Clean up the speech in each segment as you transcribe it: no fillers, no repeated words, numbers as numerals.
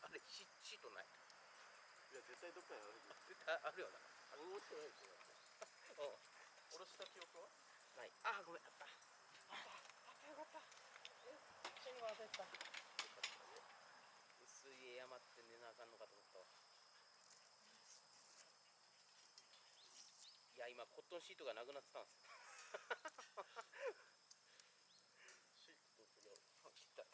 あれシートない？いや絶対どっかにある。絶対あるよな。俺落ちてないですよ。うん。下ろした記憶はない。あ、ごめん、あった。よかった。信号忘れてた。薄い家余って寝なあかんのかと思ったわ。いや、今コットンシートがなくなってたんですよ。シートとあ、切った。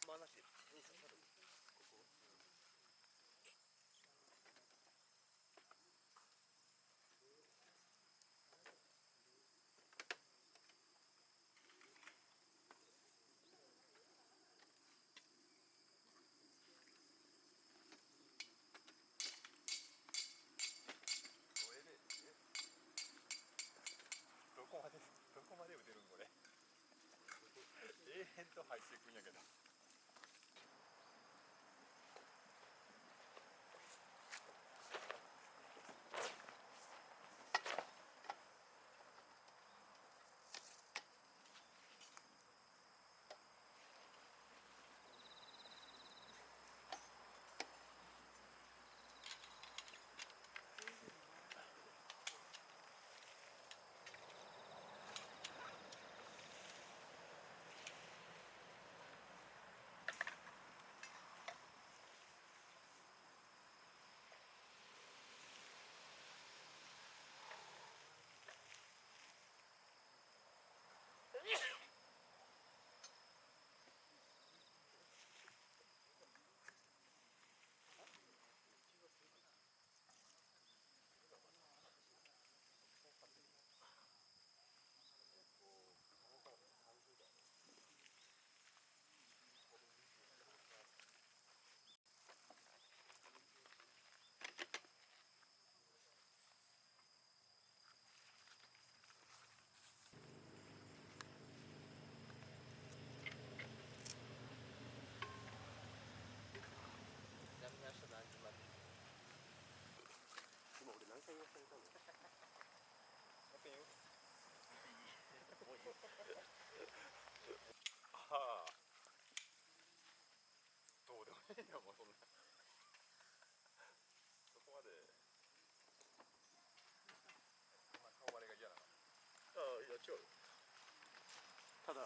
まあなし、刺さる。ここ。どこまで打てるんこれ。永遠と入っていくんやけど。ちなみに明日何時まで？今俺何回言わされたの？やってみよう。もういいよ。ああ。どうでもいいよもうそんな。そこまで。まあ顔割れが嫌なの。ああ、いや違う。ただ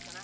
かな。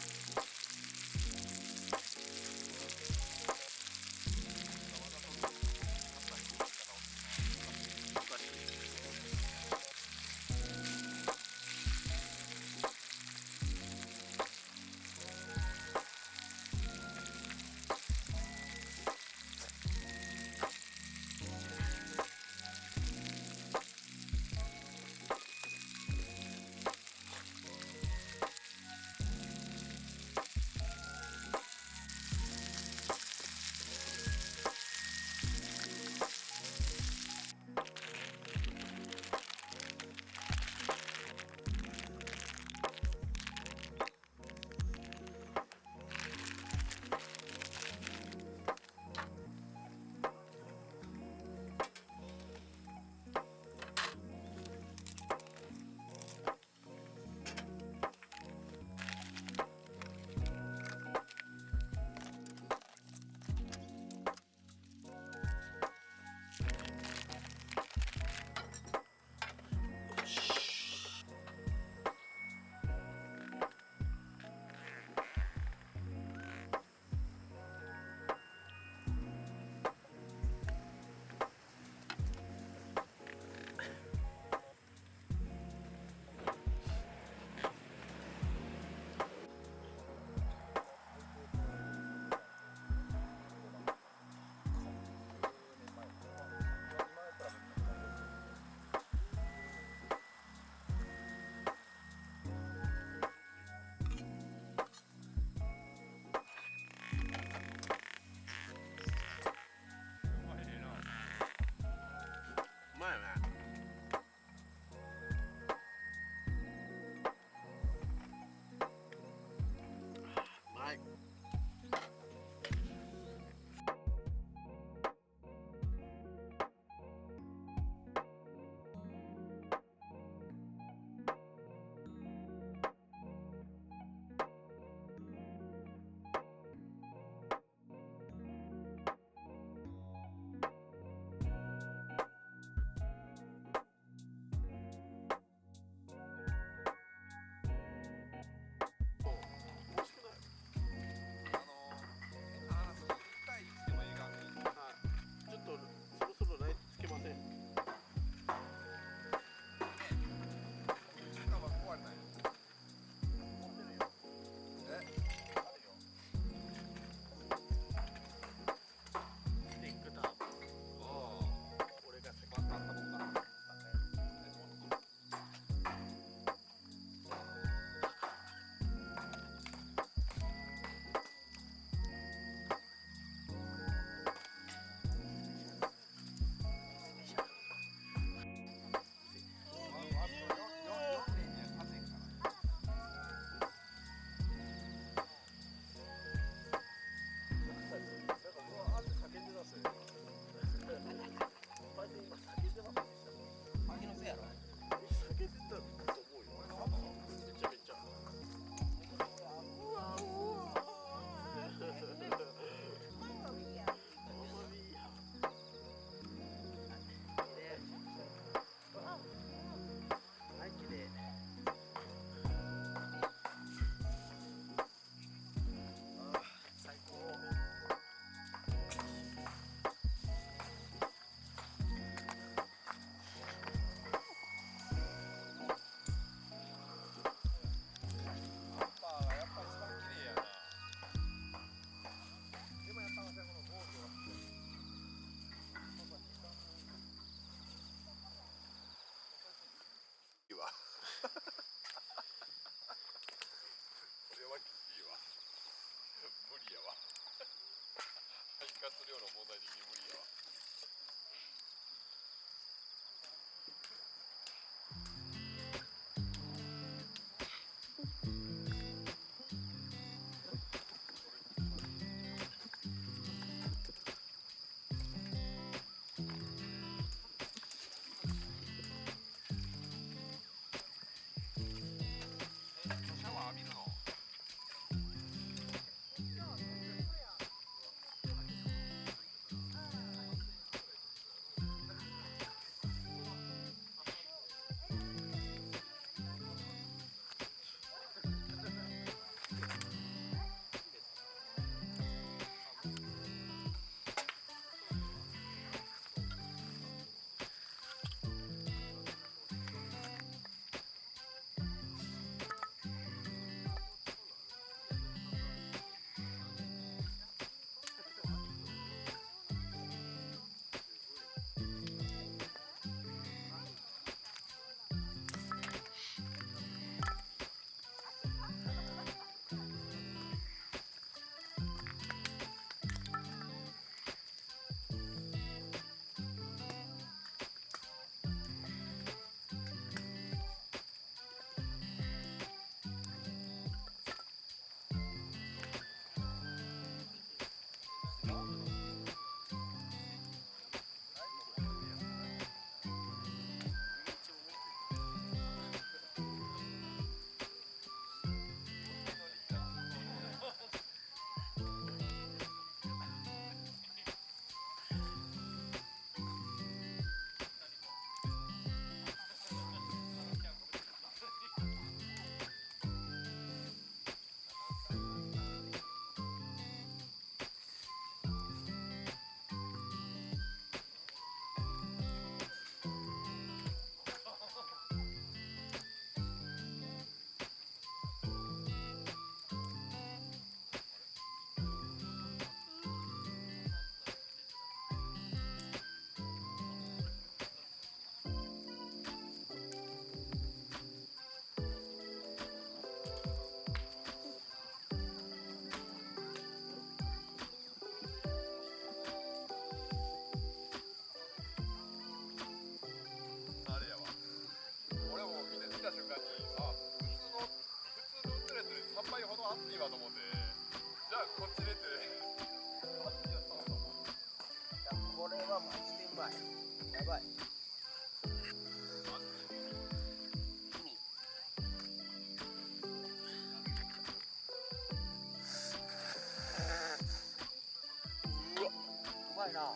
高いな。や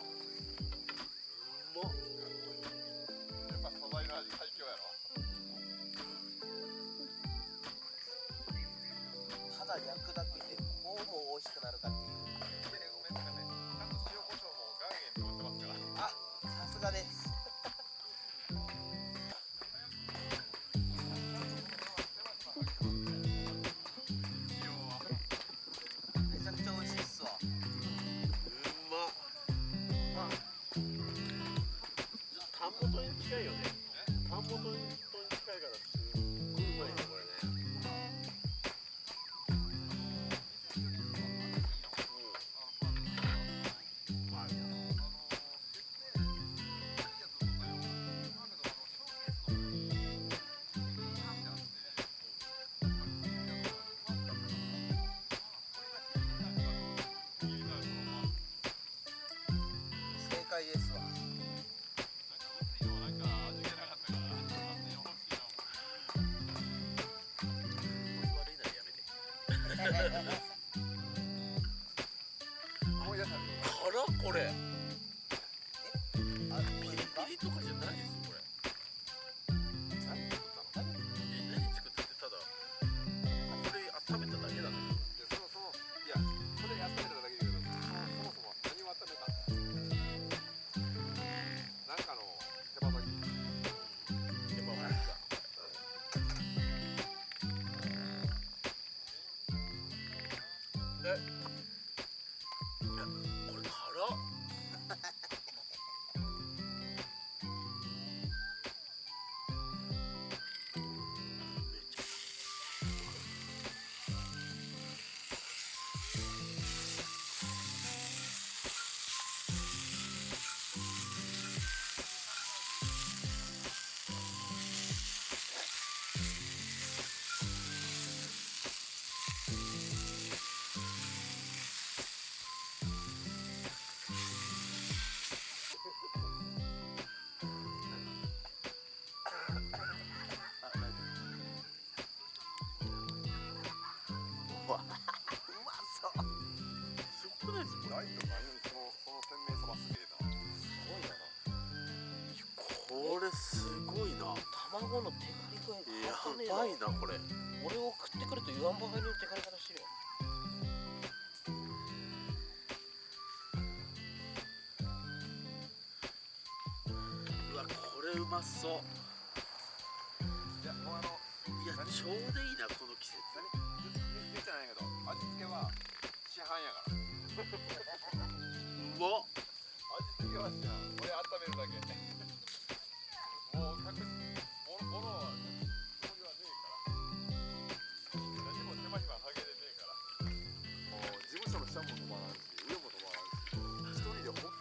っぱ素材の味最強やろ。ただ焼くだけでこうも美味しくなるかっていう。ごめんね。ちゃんと塩コショウも岩塩で売ってますから。あ、さすがです。めちゃくちゃ美味しいっすわ。田んぼとに近いよね。田んぼとに近いからすっごいうまいねこれね。正解ですわ。思い出したね。辛これ。あ、ピリピリとかじゃないですよこれ。何作ったの？何作ったってただこれ温めただけなんだけど。いや、それ温めただけだけど、そもそも何を温めたの？なんかの手羽先。手羽先だ。いやこれ辛っ。めちゃうわ、うまそう。すごくないですこれ。ライト何よりその鮮明さはすげえな。すごいな。これすごいな。卵のテカリ具合やが半端ねえばいなこれ。俺を食ってくれと言わんばかりのテカリ方してるよ。うわこれうまそう。いや、もういやちょうどいいなこの季節。言ってないけど、味付けは市販やから。うまっ。味付けは市販。俺温めるだけ。もう物はつもりはねえから。何も手間暇かけれねえから。もう事務所の下も止まらんし、上も止まらんし、一人でほん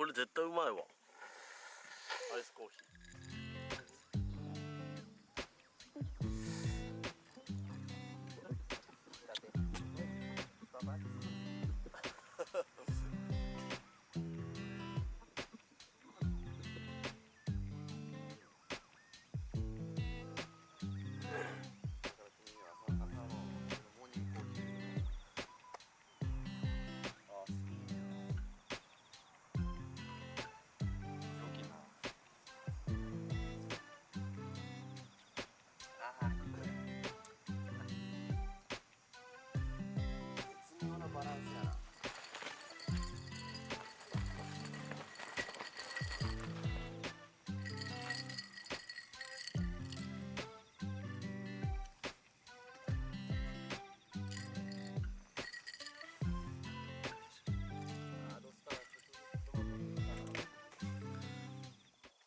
これ絶対うまいわ。アイスコーヒー。